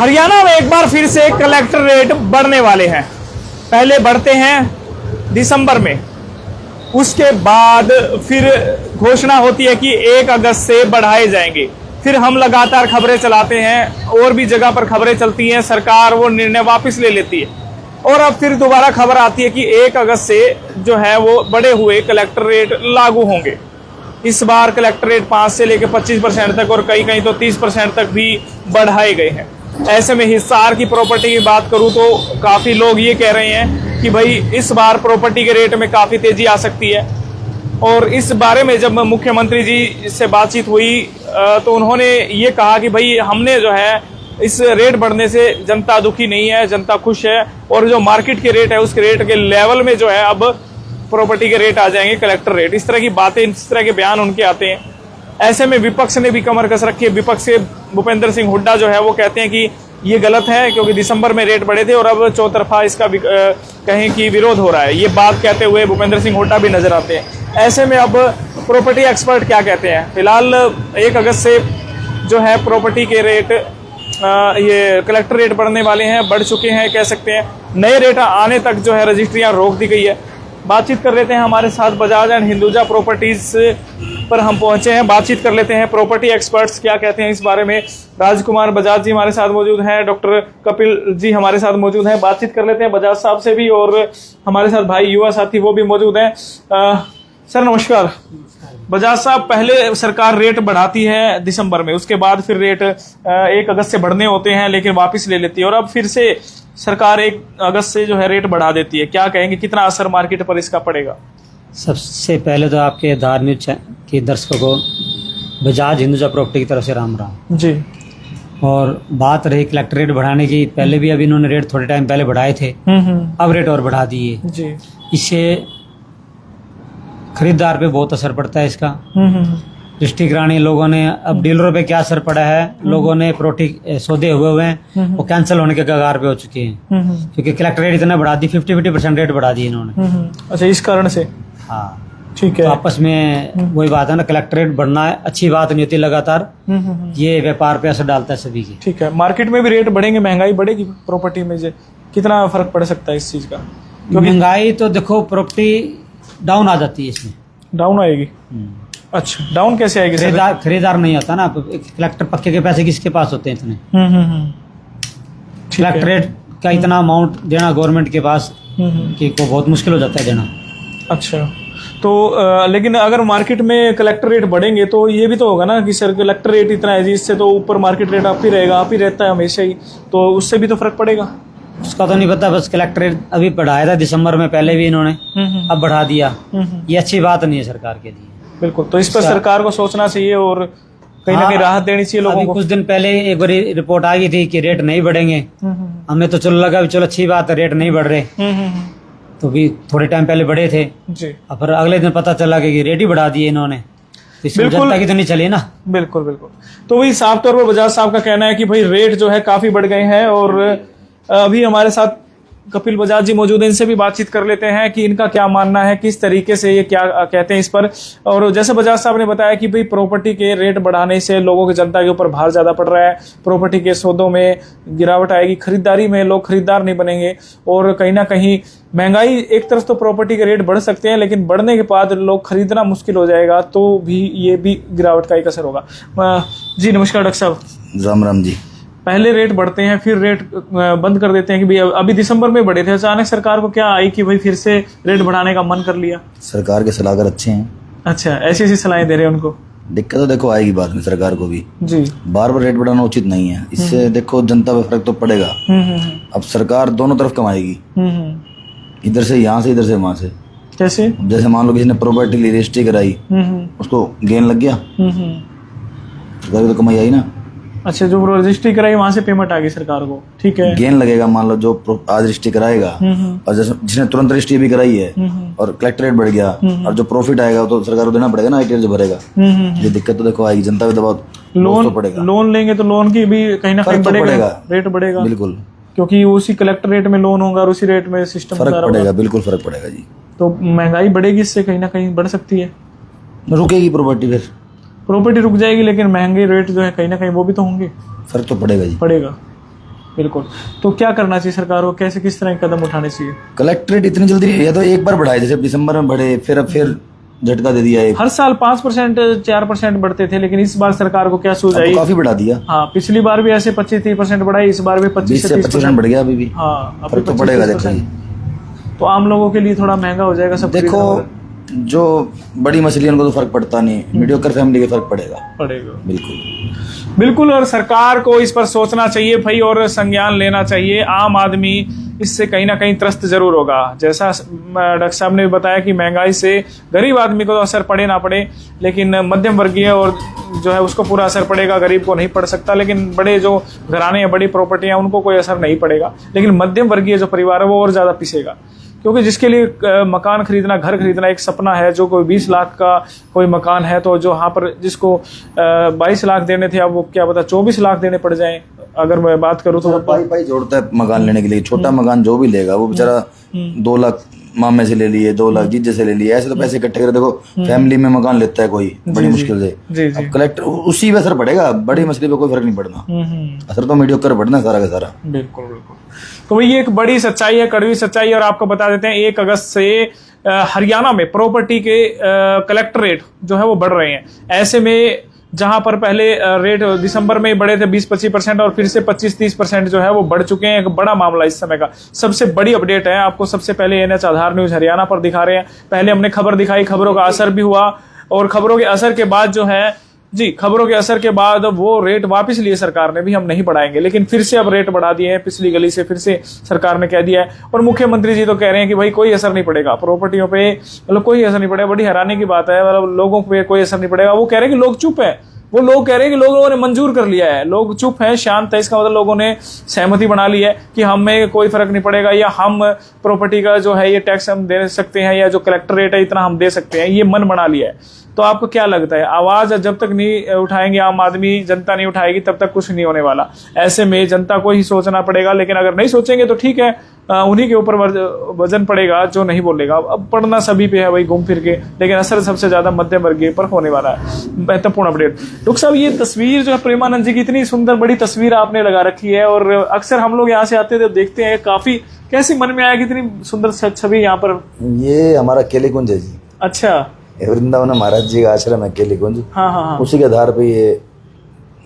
हरियाणा में एक बार फिर से कलेक्टर रेट बढ़ने वाले हैं। पहले बढ़ते हैं दिसंबर में, उसके बाद फिर घोषणा होती है कि 1 अगस्त से बढ़ाए जाएंगे। फिर हम लगातार खबरें चलाते हैं, और भी जगह पर खबरें चलती हैं, सरकार वो निर्णय वापस ले लेती है, और अब फिर दोबारा खबर आती है कि 1 अगस्त से जो है वो बढ़े हुए कलेक्टर रेट लागू होंगे। इस बार कलेक्टर रेट 5 से लेकर 25% तक और कहीं कहीं तो 30% तक भी बढ़ाए गए हैं। ऐसे में हिसार की प्रॉपर्टी की बात करूं तो काफी लोग ये कह रहे हैं कि भाई इस बार प्रॉपर्टी के रेट में काफी तेजी आ सकती है। और इस बारे में जब मुख्यमंत्री जी से बातचीत हुई तो उन्होंने ये कहा कि भाई हमने जो है इस रेट बढ़ने से जनता दुखी नहीं है, जनता खुश है, और जो मार्केट के रेट है उस रेट के लेवल में जो है अब प्रॉपर्टी के रेट आ जाएंगे, कलेक्टर रेट। इस तरह की बातें, इस तरह के बयान उनके आते हैं। ऐसे में विपक्ष ने भी कमर कस रखी है। विपक्ष के भूपेंद्र सिंह हुड्डा जो है वो कहते हैं कि ये गलत है, क्योंकि दिसंबर में रेट बढ़े थे और अब चौतरफा इसका कहें कि विरोध हो रहा है। ये बात कहते हुए भूपेंद्र सिंह हुड्डा भी नजर आते हैं। ऐसे में अब प्रॉपर्टी एक्सपर्ट क्या कहते हैं? फिलहाल 1 अगस्त से जो है प्रॉपर्टी के रेट, ये कलेक्टर रेट बढ़ने वाले हैं, बढ़ चुके हैं कह सकते हैं। नए रेट आने तक जो है रजिस्ट्रियां रोक दी गई है। बातचीत कर लेते हैं, हमारे साथ बजाज एंड हिंदुजा प्रॉपर्टीज पर हम पहुंचे हैं। बातचीत कर लेते हैं प्रॉपर्टी एक्सपर्ट्स क्या कहते हैं इस बारे में। राजकुमार बजाज जी हमारे साथ मौजूद हैं, डॉक्टर कपिल जी हमारे साथ मौजूद हैं। बातचीत कर लेते हैं बजाज साहब से भी, और हमारे साथ भाई युवा साथी वो भी मौजूद हैं। सर नमस्कार। बजाज साहब, पहले सरकार रेट बढ़ाती है दिसंबर में, उसके बाद फिर रेट 1 अगस्त से बढ़ने होते हैं लेकिन वापस ले लेती है, और अब फिर से सरकार 1 अगस्त से जो है रेट बढ़ा देती है। क्या कहेंगे, कितना असर मार्केट पर इसका पड़ेगा? सबसे पहले तो आपके आधार न्यूज के दर्शकों को बजाज हिंदुजा प्रॉपर्टी की तरफ से राम राम जी। और बात रही कलेक्टर रेट बढ़ाने की, पहले भी अभी इन्होंने रेट थोड़े टाइम पहले बढ़ाए थे, अब रेट और बढ़ा दिए जी। इससे खरीदार पे बहुत असर पड़ता है इसका। रजिस्ट्री कराने लोगों ने, अब डीलरों पे क्या असर पड़ा है, लोगों ने प्रॉपर्टी सौदे हुए हैं वो कैंसिल होने के कगार पे हो चुके हैं, क्योंकि कलेक्टर रेट इतना बढ़ा दी, 50% रेट बढ़ा दी इन्होंने। अच्छा, इस कारण से? हाँ ठीक है। तो आपस में वही बात है ना, कलेक्टर रेट बढ़ना अच्छी बात नहीं होती, लगातार ये व्यापार पे असर डालता है सभी की। ठीक है, मार्केट में भी रेट बढ़ेंगे, महंगाई बढ़ेगी प्रॉपर्टी में, कितना फर्क पड़ सकता है इस चीज का? महंगाई तो देखो, प्रॉपर्टी डाउन आ जाती है, इसमें डाउन आएगी। अच्छा, डाउन कैसे आएगी? खरीदार नहीं आता ना, कलेक्टर पक्के के पैसे किसके पास होते हैं इतने? कलेक्टर रेट का इतना अमाउंट देना गवर्नमेंट के पास कि को बहुत मुश्किल हो जाता है देना। अच्छा, तो लेकिन अगर मार्केट में कलेक्टर रेट बढ़ेंगे तो ये भी तो होगा ना कि सर कलेक्टर रेट इतना है जी, इससे तो ऊपर मार्केट रेट आप ही रहेगा, आप ही रहता है हमेशा ही, तो उससे भी तो फर्क पड़ेगा। उसका तो नहीं पता, बस कलेक्टर रेट अभी बढ़ाया था दिसंबर में, पहले भी इन्होंने, अब बढ़ा दिया। ये अच्छी बात नहीं है सरकार के लिए। बिल्कुल, तो इस पर सरकार को सोचना चाहिए और कहीं ना कहीं राहत देनी चाहिए लोगों को। कुछ दिन पहले एक बार रिपोर्ट आ गई थी कि रेट नहीं बढ़ेंगे, हमें तो चलो लगा चलो अच्छी बात है, रेट नहीं बढ़ रहे, तो भी थोड़े टाइम पहले बढ़े थे जी। अब फिर अगले दिन पता चला कि रेट ही बढ़ा दिए इन्होंने, तो जनता की तो नहीं चली ना। बिल्कुल बिल्कुल। तो वही साफ तौर पर बजाज साहब का कहना है कि भाई रेट जो है काफी बढ़ गए हैं, और अभी हमारे साथ कपिल बजाज जी मौजूद हैं, इनसे भी बातचीत कर लेते हैं कि इनका क्या मानना है, किस तरीके से ये क्या कहते हैं इस पर। और जैसे बजाज साहब ने बताया कि भाई प्रॉपर्टी के रेट बढ़ाने से लोगों की, जनता के ऊपर भार ज्यादा पड़ रहा है, प्रॉपर्टी के सौदों में गिरावट आएगी, खरीदारी में लोग खरीदार नहीं बनेंगे, और कहीं ना कहीं महंगाई, एक तरफ तो प्रॉपर्टी के रेट बढ़ सकते हैं लेकिन बढ़ने के बाद लोग खरीदना मुश्किल हो जाएगा, तो भी ये भी गिरावट का एक असर होगा। जी नमस्कार डॉक्टर साहब। राम राम जी। पहले रेट बढ़ते हैं फिर रेट बंद कर देते हैं कि भाई अभी दिसंबर में बढ़े थे, अचानक सरकार को क्या आई कि भाई फिर से रेट बढ़ाने का मन कर लिया? सरकार के सलाहकार अच्छे हैं। अच्छा, ऐसी ऐसी सलाहें दे रहे हैं उनको? दिक्कत तो देखो आएगी बाद में सरकार को भी जी, बार बार रेट बढ़ाना उचित नहीं है, इससे देखो जनता पे फर्क तो पड़ेगा। अब सरकार दोनों तरफ कमाएगी, इधर से यहाँ से, इधर से वहां से। कैसे? जैसे मान लो किसी ने प्रॉपर्टी ली, रजिस्ट्री कराई, उसको गेन लग गया, सरकार को तो कमाई आई ना। अच्छा, जो रजिस्ट्री कराई वहां से पेमेंट आ गई सरकार को, ठीक है, गेन लगेगा। मान लो जो आज रजिस्ट्री कराएगा और जिसने तुरंत रजिस्ट्री भी कराई है और कलेक्टर रेट बढ़ गया, और जो प्रॉफिट आएगा तो सरकार को देना पड़ेगा ना, आईटीआर जो भरेगा। ये दिक्कत तो देखो आएगी, जनता पे दबाव लोन पड़ेगा। लोन लेंगे तो लोन की भी कहीं ना कहीं बढ़ेगा, रेट बढ़ेगा। बिल्कुल, क्योंकि उसी कलेक्टर रेट में लोन होगा और उसी रेट में सिस्टम फर्क पड़ेगा, बिल्कुल फर्क पड़ेगा जी। तो महंगाई बढ़ेगी, इससे कहीं ना कहीं बढ़ सकती है, रुकेगी प्रॉपर्टी, फिर प्रॉपर्टी रुक जाएगी, लेकिन महंगे रेट जो है कहीं ना कहीं वो भी तो होंगे, फर्क तो पड़ेगा जी, पड़ेगा। बिल्कुल। तो क्या करना चाहिए सरकार को, कैसे किस तरह के कदम उठाने चाहिए? कलेक्ट्रेट इतनी जल्दी या तो एक बार बढ़ाए, जैसे दिसंबर में बढ़े, फिर झटका दे दिया एक। हर साल 5% 4% बढ़ते थे, लेकिन इस बार सरकार को क्या सूझ अब आई? तो काफी बढ़ा दिया। हाँ, पिछली बार भी ऐसे 25-30% बढ़ाई, इस बार भी 20 से 25% बढ़ गया अभी भी। हाँ, फर्क तो पड़ेगा देखिए। तो आम लोगों के लिए थोड़ा महंगा हो जाएगा सब। देखो जो बड़ी मछली उनको तो फर्क पड़ता नहीं, मीडियोकर फैमिली के फर्क पड़ेगा बिल्कुल। और सरकार को इस पर सोचना चाहिए भाई, और संज्ञान लेना चाहिए। आम आदमी इससे कहीं ना कहीं त्रस्त जरूर होगा। जैसा डॉक्टर साहब ने बताया कि महंगाई से गरीब आदमी को तो असर पड़े ना पड़े, लेकिन मध्यम वर्गीय और जो है उसको पूरा असर पड़ेगा, गरीब को नहीं पड़ सकता। लेकिन बड़े जो घराने या बड़ी प्रॉपर्टियां उनको कोई असर नहीं पड़ेगा, लेकिन मध्यम वर्गीय जो परिवार है वो और ज्यादा पिसेगा। क्योंकि जिसके लिए मकान खरीदना, घर खरीदना एक सपना है, जो कोई 20 लाख का कोई मकान है, तो जो यहाँ पर जिसको 22 लाख देने थे, अब वो क्या पता 24 लाख देने पड़ जाएं। अगर मैं बात करूँ तो पाई जोड़ता है मकान लेने के लिए। छोटा मकान जो भी लेगा वो बेचारा 2 लाख मामे से ले लिए, 2 लाख जीजे से ले लिए, ऐसे तो पैसे इकट्ठे करे। देखो फैमिली में मकान लेता है कोई बड़ी मुश्किल से, अब कलेक्टर उसी पे असर पड़ेगा, बड़ी मछली पे कोई फर्क नहीं पड़ना। असर तो मीडियोकर पड़ना सारा का सारा। बिल्कुल। तो ये एक बड़ी सच्चाई है, कड़वी सच्चाई है। और आपको बता देते हैं 1 अगस्त से हरियाणा में प्रॉपर्टी के कलेक्टर रेट जो है वो बढ़ रहे हैं। ऐसे में जहां पर पहले रेट दिसंबर में बढ़े थे 20-25% और फिर से 25-30% जो है वो बढ़ चुके हैं। एक बड़ा मामला इस समय का सबसे बड़ी अपडेट है। आपको सबसे पहले NH आधार न्यूज हरियाणा पर दिखा रहे हैं। पहले हमने खबर दिखाई, खबरों का असर भी हुआ, और खबरों के असर के बाद जो है खबरों के असर के बाद वो रेट वापस लिए सरकार ने भी, हम नहीं बढ़ाएंगे, लेकिन फिर से अब रेट बढ़ा दिए हैं। पिछली गली से फिर से सरकार ने कह दिया है, और मुख्यमंत्री जी तो कह रहे हैं कि भाई कोई असर नहीं पड़ेगा प्रॉपर्टियों पे, मतलब कोई असर नहीं पड़ेगा। बड़ी हैरानी की बात है, मतलब लोगों पे कोई असर नहीं पड़ेगा। वो कह रहे हैं कि लोग चुप है, वो लोग कह रहे हैं कि लोगों ने मंजूर कर लिया है, लोग चुप हैं, शांत है। इसका मतलब लोगों ने सहमति बना ली है कि हमें कोई फर्क नहीं पड़ेगा, या हम प्रॉपर्टी का जो है ये टैक्स हम दे सकते हैं, या जो कलेक्टर रेट है इतना हम दे सकते हैं, ये मन बना लिया है। तो आपको क्या लगता है, आवाज जब तक नहीं उठाएंगे आम आदमी, जनता नहीं उठाएगी, तब तक कुछ नहीं होने वाला। ऐसे में जनता को ही सोचना पड़ेगा, लेकिन अगर नहीं सोचेंगे तो ठीक है, उन्हीं के ऊपर वजन पड़ेगा जो नहीं बोलेगा। अब पढ़ना सभी पे है भाई घूम फिर के, लेकिन असर सबसे ज्यादा मध्यम वर्गीय पर होने वाला है। महत्वपूर्ण अपडेट। डॉक्टर साहब, ये तस्वीर जो है प्रेमानंद जी की, इतनी सुंदर बड़ी तस्वीर आपने लगा रखी है, और अक्सर हम लोग यहाँ से आते थे देखते हैं, काफी कैसे मन में आया कि इतनी सुंदर छवि यहाँ पर? ये हमारा केली कुंज है जी। अच्छा। वृंदावन महाराज जी का आश्रम है केली कुंज। हाँ। उसी के आधार पे ये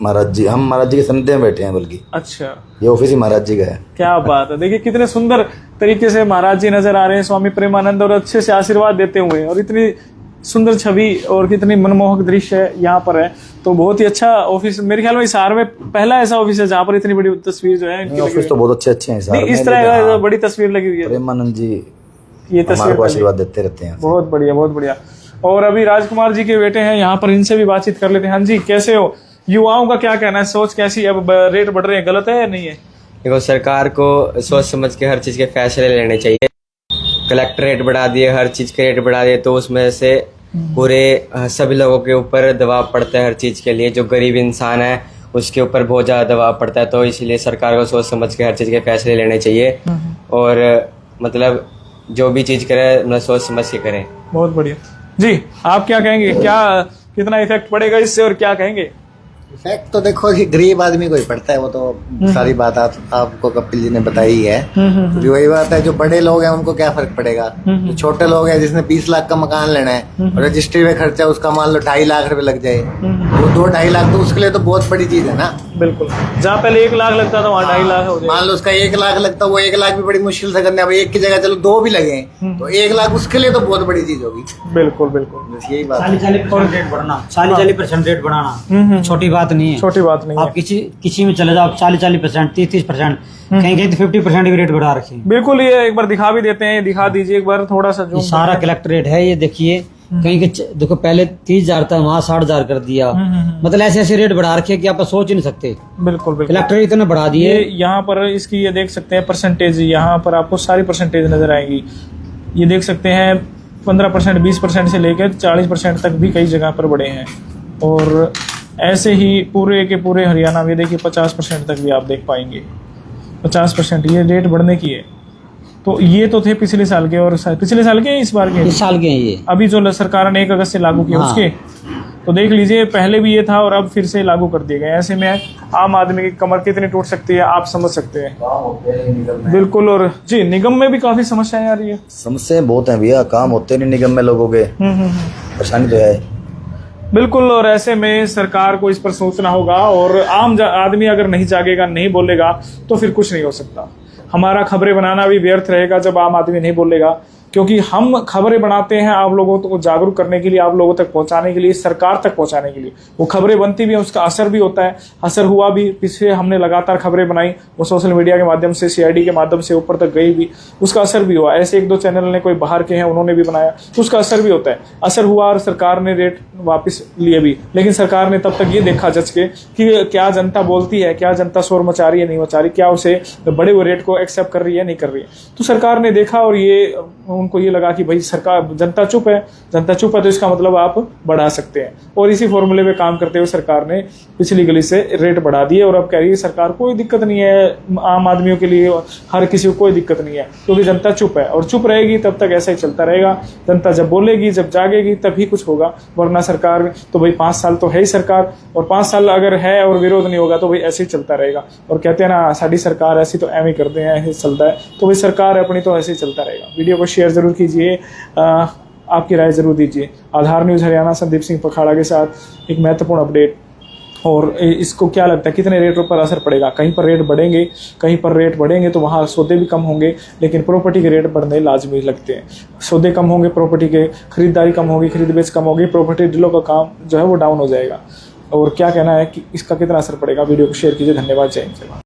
महाराज जी, हम महाराज जी के समिति में बैठे हैं, बल्कि अच्छा, ये ऑफिस ही महाराज जी का है। क्या बात है। देखिए कितने सुंदर तरीके से महाराज जी नजर आ रहे हैं, स्वामी प्रेमानंद, और अच्छे से आशीर्वाद देते हुए, और इतनी सुंदर छवि और कितनी मनमोहक दृश्य यहाँ पर है। तो बहुत ही अच्छा ऑफिस, मेरे ख्याल में इस शहर में पहला ऐसा ऑफिस है जहाँ पर इतनी बड़ी तस्वीर जो है। ऑफिस तो बहुत अच्छे हैं इस तरह का बड़ी तस्वीर लगी हुई है। प्रेमानंद जी ये तस्वीर आशीर्वाद देते रहते हैं। बहुत बढ़िया, बहुत बढ़िया। और अभी राजकुमार जी के बेटे हैं यहाँ पर, इनसे भी बातचीत कर लेते हैं। हाँ जी, कैसे हो? युवाओं का क्या कहना है, सोच कैसी? अब रेट बढ़ रहे हैं, गलत है या नहीं है? देखो, सरकार को सोच समझ के हर चीज के फैसले लेने चाहिए। कलेक्टर रेट बढ़ा दिए, हर चीज के रेट बढ़ा दिए, तो उसमें से पूरे सभी लोगों के ऊपर दबाव पड़ता है हर चीज के लिए। जो गरीब इंसान है उसके ऊपर बहुत ज्यादा दबाव पड़ता है, तो इसलिए सरकार को सोच समझ के हर चीज के फैसले लेने चाहिए, और मतलब जो भी चीज करे मतलब सोच समझ के करें। बहुत बढ़िया जी। आप क्या कहेंगे, क्या कितना इफेक्ट पड़ेगा इससे, और क्या कहेंगे? इफेक्ट तो देखो कि गरीब आदमी को ही पड़ता है, वो तो सारी बात आपको कपिल जी ने बताई है। तो वही बात है, जो बड़े लोग हैं उनको क्या फर्क पड़ेगा। जो छोटे लोग हैं जिसने 20 लाख का मकान लेना है, और रजिस्ट्री में खर्चा उसका मान लो 2.5 लाख रुपए लग जाए, वो 2-2.5 लाख तो उसके लिए तो बहुत बड़ी चीज है ना। बिल्कुल, जहाँ पहले 1 लाख लगता था वहाँ 2.5 लाख हो जाए। मान लो उसका 1 लाख लगता, वो 1 लाख भी बड़ी मुश्किल से करने, अब 1 की जगह चलो 2 भी लगे तो 1 लाख उसके लिए तो बहुत बड़ी चीज होगी। बिल्कुल बिल्कुल, बस यही बात है। 40% रेट बढ़ना, 40% रेट बढ़ाना छोटी बात नहीं है, छोटी बात नहीं है। आप किसी में चले जाओ, 40%, 30%, कहीं कहीं तो 50% भी रेट बढ़ा रखे हैं। बिल्कुल, ये एक बार दिखा भी देते हैं, दिखा दीजिए एक बार थोड़ा सा। ये सारा कलेक्टर रेट है, ये देखिए। कहीं के देखो पहले 30,000 था, वहाँ 60,000 कर दिया। मतलब ऐसे ऐसे रेट बढ़ा रखे कि आप सोच ही नहीं सकते। बिल्कुल बिल्कुल, कलेक्टर इतने बढ़ा दिए। यहाँ पर इसकी ये देख सकते हैं परसेंटेज, यहाँ पर आपको सारी परसेंटेज नजर आएगी। ये देख सकते हैं 15%, 20% से लेकर 40% तक भी कई जगह पर बढ़े हैं, और ऐसे ही पूरे के पूरे हरियाणा में देखिए 50% तक भी आप देख पाएंगे। 50% ये रेट बढ़ने की है। तो ये तो थे पिछले साल के, और पिछले साल के इस बार के, इस साल के हैं ये। अभी जो सरकार ने 1 अगस्त से लागू किया उसके। तो देख लीजिए, पहले भी ये था और अब फिर से लागू कर दिए गए। ऐसे में आम आदमी की कमर कितनी टूट सकती है आप समझ सकते हैं। बिल्कुल। और जी, निगम में भी काफी समस्याएं आ रही है। समस्याएं बहुत हैं भैया, काम होते नहीं निगम में लोगों के, परेशानी तो है। बिल्कुल। और ऐसे में सरकार को इस पर सोचना होगा, और आम आदमी अगर नहीं जागेगा, नहीं बोलेगा, तो फिर कुछ नहीं हो सकता। हमारा खबरें बनाना भी व्यर्थ रहेगा जब आम आदमी नहीं बोलेगा, क्योंकि हम खबरें बनाते हैं आप लोगों को जागरूक करने के लिए, आप लोगों तक पहुंचाने के लिए, सरकार तक पहुंचाने के लिए। वो खबरें बनती भी है, उसका असर भी होता है, असर हुआ भी। पीछे हमने लगातार खबरें बनाई, वो सोशल मीडिया के माध्यम से, CID के माध्यम से ऊपर तक गई भी, उसका असर भी हुआ। ऐसे 1-2 चैनल ने, कोई बाहर के हैं, उन्होंने भी बनाया, तो उसका असर भी होता है। असर हुआ और सरकार ने रेट वापस लिए भी, लेकिन सरकार ने तब तक ये देखा जज के कि क्या जनता बोलती है, क्या जनता शोर मचा रही है, नहीं मचा रही, क्या उसे बड़े हुए रेट को एक्सेप्ट कर रही है, नहीं कर रही है। तो सरकार ने देखा और ये उनको ये लगा कि भाई सरकार, जनता चुप है, जनता चुप है, तो इसका मतलब आप बढ़ा सकते हैं। और इसी फॉर्मूले पे काम करते हुए सरकार ने पिछली गली से रेट बढ़ा दिए, और अब कह रही है सरकार कोई दिक्कत नहीं है आम आदमियों के लिए, हर किसी को कोई दिक्कत नहीं है, क्योंकि जनता चुप है। और चुप रहेगी तब तक ऐसा ही चलता रहेगा। जनता जब बोलेगी, जब जागेगी, तभी कुछ होगा, वरना सरकार तो भाई 5 साल तो है ही सरकार, और 5 साल अगर है और विरोध नहीं होगा तो भाई ऐसे ही चलता रहेगा। और कहते हैं ना, साड़ी सरकार ऐसी तो एम ही करते हैं, ऐसे चलता है, तो भाई सरकार अपनी तो ऐसे ही चलता रहेगा। वीडियो को शेयर जरूर कीजिए, आपकी राय जरूर दीजिए। आधार न्यूज़ हरियाणा, संदीप सिंह पखाड़ा के साथ एक महत्वपूर्ण अपडेट। और इसको क्या लगता है, कितने रेटों पर असर पड़ेगा? कहीं पर रेट बढ़ेंगे, कहीं पर रेट बढ़ेंगे तो वहाँ सौदे भी कम होंगे, लेकिन प्रॉपर्टी के रेट बढ़ने लाजमी लगते हैं। सौदे कम होंगे, प्रॉपर्टी के खरीदारी कम होगी, खरीद बेच कम होगी, प्रॉपर्टी डीलों का काम जो है वो डाउन हो जाएगा। और क्या कहना है कि इसका कितना असर पड़ेगा? वीडियो को शेयर कीजिए। धन्यवाद। जय हिंद।